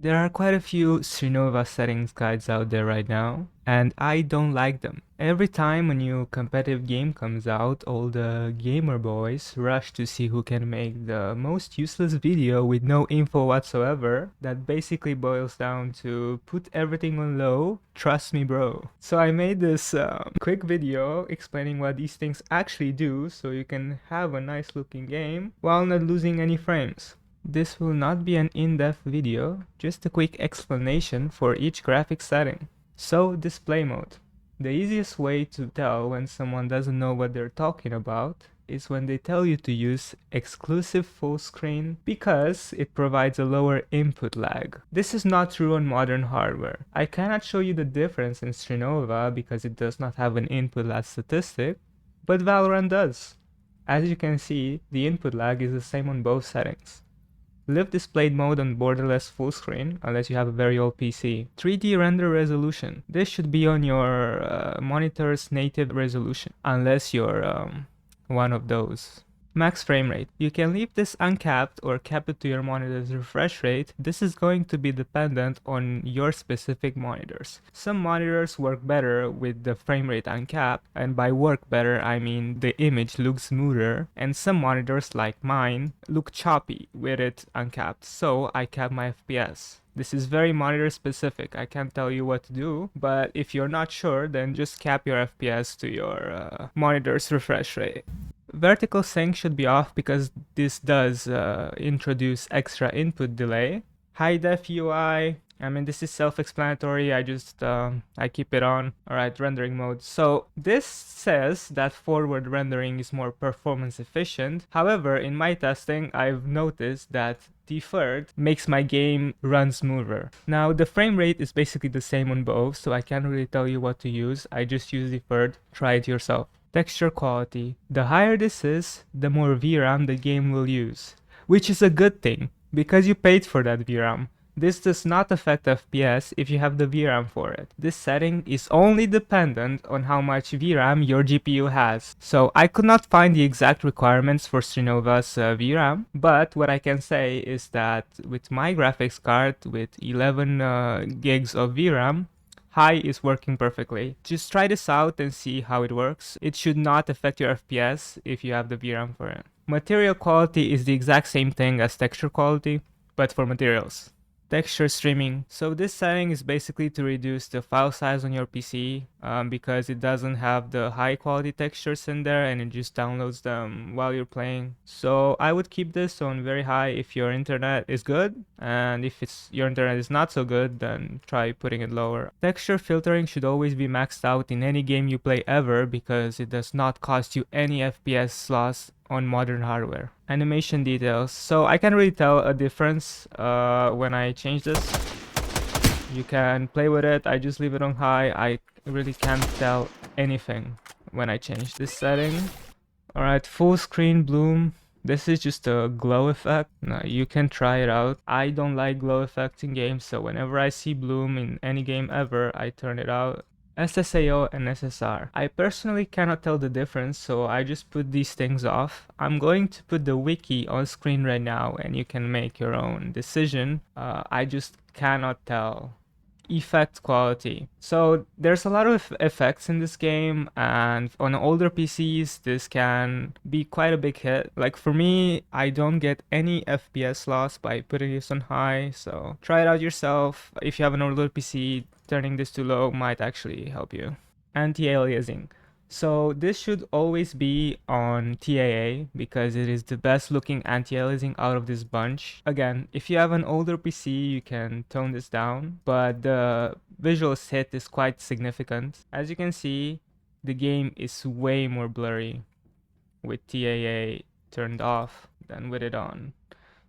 There are quite a few Strinova settings guides out there right now, and I don't like them. Every time a new competitive game comes out, all the gamer boys rush to see who can make the most useless video with no info whatsoever that basically boils down to put everything on low, trust me bro. So I made this quick video explaining what these things actually do so you can have a nice looking game while not losing any frames. This will not be an in-depth video, just a quick explanation for each graphics setting. So, display mode. The easiest way to tell when someone doesn't know what they're talking about is when they tell you to use exclusive full screen because it provides a lower input lag. This is not true on modern hardware. I cannot show you the difference in Strinova because it does not have an input lag statistic, but Valorant does. As you can see, the input lag is the same on both settings. Leave displayed mode on borderless full screen unless you have a very old PC. 3D render resolution. This should be on your monitor's native resolution unless you're one of those. Max frame rate. You can leave this uncapped or cap it to your monitor's refresh rate. This is going to be dependent on your specific monitors. Some monitors work better with the frame rate uncapped, and by work better I mean the image looks smoother, and some monitors like mine look choppy with it uncapped, so I cap my FPS. This is very monitor specific, I can't tell you what to do, but if you're not sure then just cap your FPS to your monitor's refresh rate. Vertical sync should be off because this does introduce extra input delay. High def UI, I mean this is self-explanatory, I keep it on. Alright, rendering mode. So this says that forward rendering is more performance efficient. However, in my testing, I've noticed that deferred makes my game run smoother. Now the frame rate is basically the same on both, so I can't really tell you what to use. I just use deferred, try it yourself. Texture quality. The higher this is, the more VRAM the game will use, which is a good thing, because you paid for that VRAM. This does not affect FPS if you have the VRAM for it. This setting is only dependent on how much VRAM your GPU has. So I could not find the exact requirements for Strinova's VRAM, but what I can say is that with my graphics card with 11 gigs of VRAM, high is working perfectly. Just try this out and see how it works. It should not affect your FPS if you have the VRAM for it. Material quality is the exact same thing as texture quality, but for materials. Texture streaming. So this setting is basically to reduce the file size on your PC because it doesn't have the high quality textures in there and it just downloads them while you're playing. So I would keep this on very high if your internet is good, and if your internet is not so good, then try putting it lower. Texture filtering should always be maxed out in any game you play ever because it does not cost you any FPS loss on modern hardware. Animation details. So I can't really tell a difference when I change this. You can play with it. I just leave it on high. I really can't tell anything when I change this setting. Alright, full screen bloom. This is just a glow effect. Now, you can try it out. I don't like glow effects in games, so whenever I see bloom in any game ever, I turn it out. SSAO and SSR. I personally cannot tell the difference, so I just put these things off. I'm going to put the wiki on screen right now and you can make your own decision. I just cannot tell. Effect quality. So there's a lot of effects in this game, and on older PCs this can be quite a big hit. Like for me, I don't get any FPS loss by putting this on high, so try it out yourself. If you have an older PC, turning this to low might actually help you. Anti-aliasing. So this should always be on TAA because it is the best looking anti-aliasing out of this bunch. Again, if you have an older PC, you can tone this down, but the visual hit is quite significant. As you can see, the game is way more blurry with TAA turned off than with it on.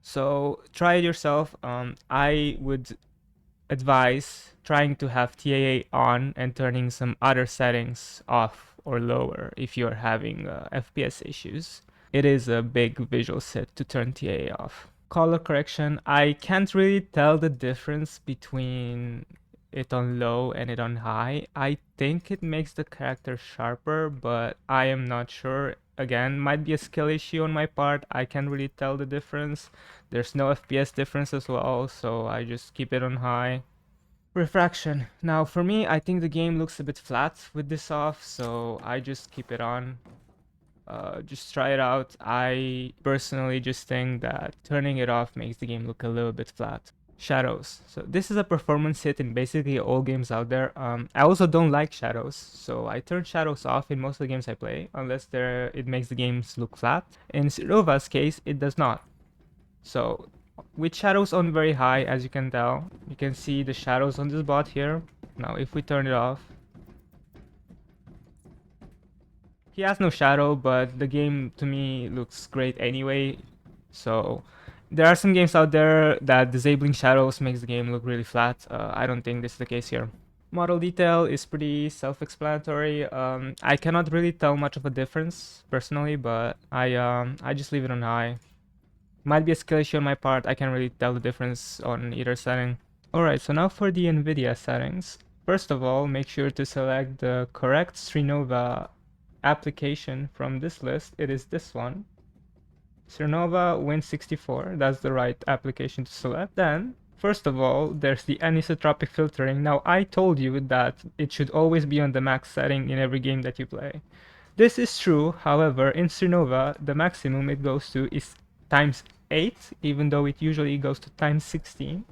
So try it yourself. I would advise trying to have TAA on and turning some other settings off or lower if you're having FPS issues. It is a big visual set to turn TAA off. Color correction, I can't really tell the difference between it on low and it on high. I think it makes the character sharper, but I am not sure. Again, might be a skill issue on my part. I can't really tell the difference. There's no FPS difference as well, so I just keep it on high. Refraction. Now for me, I think the game looks a bit flat with this off, so I just keep it on. Just try it out. I personally just think that turning it off makes the game look a little bit flat. Shadows. So this is a performance hit in basically all games out there. I also don't like shadows, so I turn shadows off in most of the games I play, unless it makes the games look flat. In Strova's case, it does not. So with shadows on very high, as you can tell, you can see the shadows on this bot here. Now if we turn it off, he has no shadow, but the game to me looks great anyway. So there are some games out there that disabling shadows makes the game look really flat. I don't think this is the case here. Model detail is pretty self-explanatory. I cannot really tell much of a difference personally, but I just leave it on high. Might be a skill issue on my part. I can't really tell the difference on either setting. Alright, so now for the NVIDIA settings. First of all, make sure to select the correct Strinova application from this list. It is this one. Strinova Win64, that's the right application to select. Then, first of all, there's the anisotropic filtering. Now, I told you that it should always be on the max setting in every game that you play. This is true, however, in Strinova, the maximum it goes to is times 8, even though it usually goes to times 16.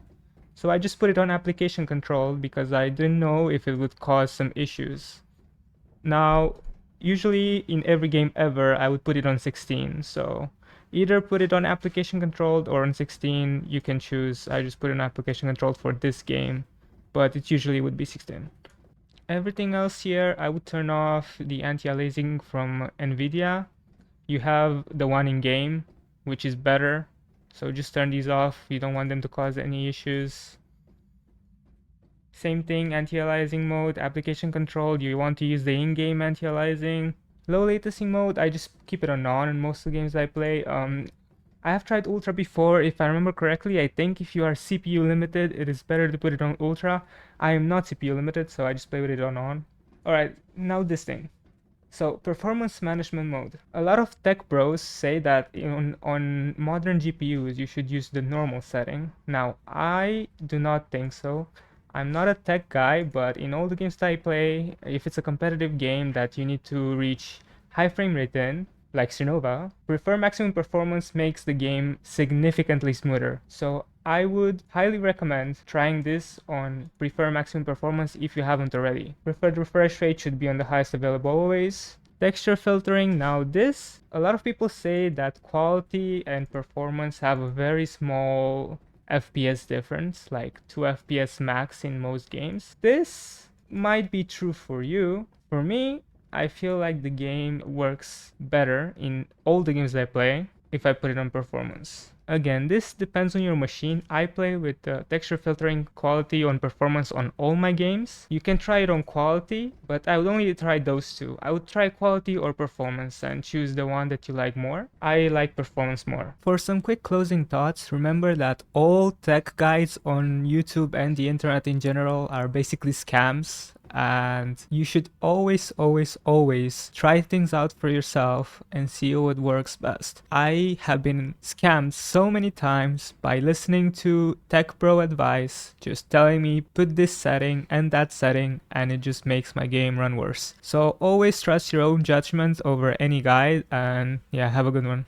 So I just put it on application control because I didn't know if it would cause some issues. Now, usually in every game ever, I would put it on 16. So either put it on application controlled or on 16, you can choose. I just put it on application controlled for this game, but it usually would be 16. Everything else here, I would turn off the anti-aliasing from NVIDIA. You have the one in game, which is better. So just turn these off. You don't want them to cause any issues. Same thing, anti-aliasing mode, application control, you want to use the in-game anti-aliasing. Low latency mode, I just keep it on on in most of the games I play. I have tried Ultra before. If I remember correctly, I think if you are CPU limited, it is better to put it on Ultra. I am not CPU limited, so I just play with it on. Alright, now this thing. So, performance management mode. A lot of tech bros say that on modern GPUs you should use the normal setting. Now, I do not think so. I'm not a tech guy, but in all the games that I play, if it's a competitive game that you need to reach high frame rate in, like Strinova, prefer maximum performance makes the game significantly smoother. So I would highly recommend trying this on prefer maximum performance if you haven't already. Preferred refresh rate should be on the highest available always. Texture filtering, now this, a lot of people say that quality and performance have a very small FPS difference, like 2 FPS max in most games. This might be true for you. For me, I feel like the game works better in all the games I play if I put it on performance. Again, this depends on your machine. I play with texture filtering quality on performance on all my games. You can try it on quality, but I would only try those two. I would try quality or performance and choose the one that you like more. I like performance more. For some quick closing thoughts, remember that all tech guides on YouTube and the internet in general are basically scams. And you should always try things out for yourself and see what works best. I have been scammed so many times by listening to tech bro advice, just telling me put this setting and that setting, and it just makes my game run worse. So always trust your own judgment over any guide, and yeah, have a good one.